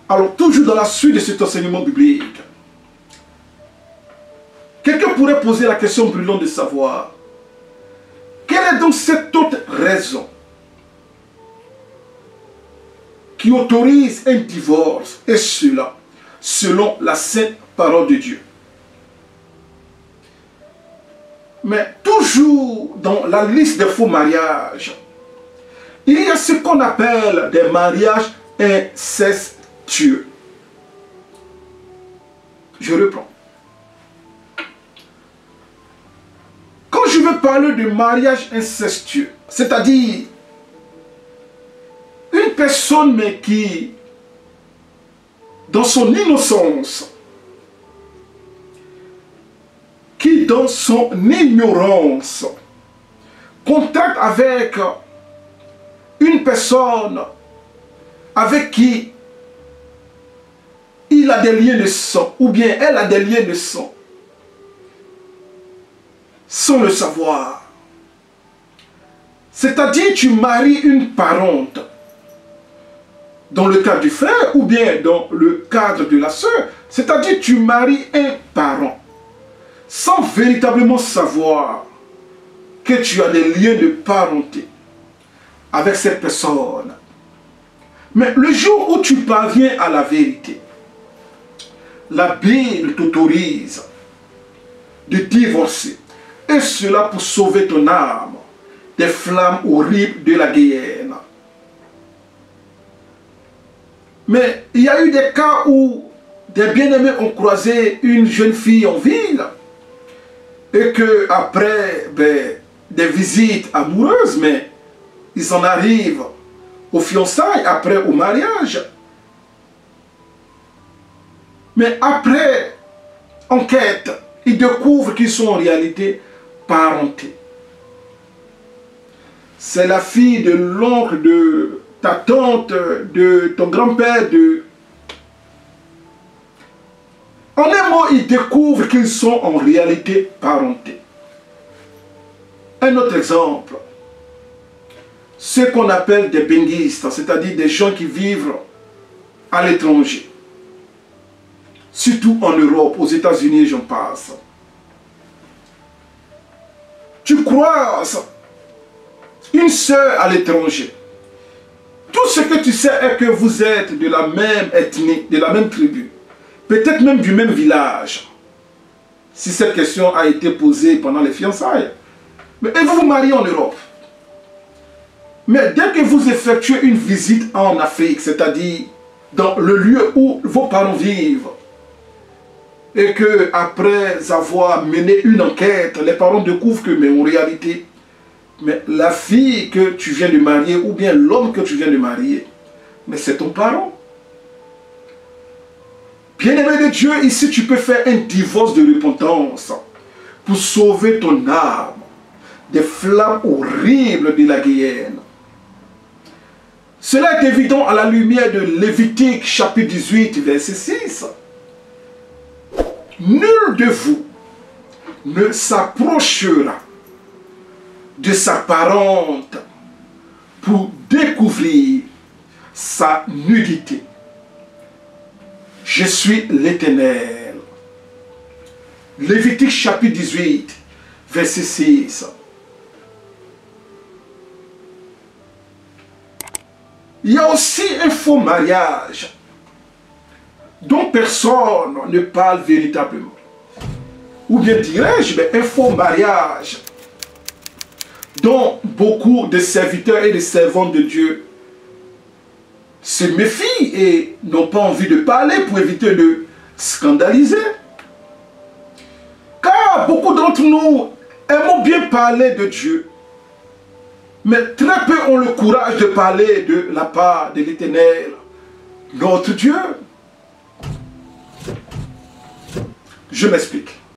Alors, toujours dans la suite de cet enseignement biblique, quelqu'un pourrait poser la question brûlante de savoir, quelle est donc cette autre raison qui autorise un divorce, et cela selon la sainte parole de Dieu? Mais toujours dans la liste des faux mariages, il y a ce qu'on appelle des mariages incestueux. Je reprends. Quand je veux parler de mariage incestueux, c'est-à-dire une personne mais qui, dans son innocence, qui dans son ignorance, contacte avec une personne avec qui il a des liens de sang, ou bien elle a des liens de sang, sans le savoir. C'est-à-dire tu maries une parente, dans le cadre du frère, ou bien dans le cadre de la sœur, c'est-à-dire tu maries un parent, sans véritablement savoir que tu as des liens de parenté avec cette personne. Mais le jour où tu parviens à la vérité, la Bible t'autorise de divorcer. Et cela pour sauver ton âme des flammes horribles de la guéhenne. Mais il y a eu des cas où des bien-aimés ont croisé une jeune fille en ville et que après des visites amoureuses, mais ils en arrivent aux fiançailles, après au mariage. Mais après enquête, ils découvrent qu'ils sont en réalité parentés. C'est la fille de l'oncle, de ta tante, de ton grand-père, En un mot, ils découvrent qu'ils sont en réalité parentés. Un autre exemple, ce qu'on appelle des benguistes, c'est-à-dire des gens qui vivent à l'étranger. Surtout en Europe, aux États-Unis, j'en passe. Tu croises une sœur à l'étranger. Tout ce que tu sais est que vous êtes de la même ethnie, de la même tribu. Peut-être même du même village. Si cette question a été posée pendant les fiançailles. Mais et vous vous mariez en Europe. Mais dès que vous effectuez une visite en Afrique, c'est-à-dire dans le lieu où vos parents vivent, et que après avoir mené une enquête, les parents découvrent que, mais en réalité, mais la fille que tu viens de marier, ou bien l'homme que tu viens de marier, mais c'est ton parent. Bien-aimé de Dieu, ici tu peux faire un divorce de repentance pour sauver ton âme des flammes horribles de la guéhenne. Cela est évident à la lumière de Lévitique chapitre 18, verset 6. Nul de vous ne s'approchera de sa parente pour découvrir sa nudité. Je suis l'Éternel. Lévitique chapitre 18, verset 6. Il y a aussi un faux mariage dont personne ne parle véritablement. Ou bien dirais-je, un faux mariage dont beaucoup de serviteurs et de servantes de Dieu se méfient et n'ont pas envie de parler pour éviter de scandaliser. Car beaucoup d'entre nous aimons bien parler de Dieu, mais très peu ont le courage de parler de la part de l'Éternel, notre Dieu. Je m'explique.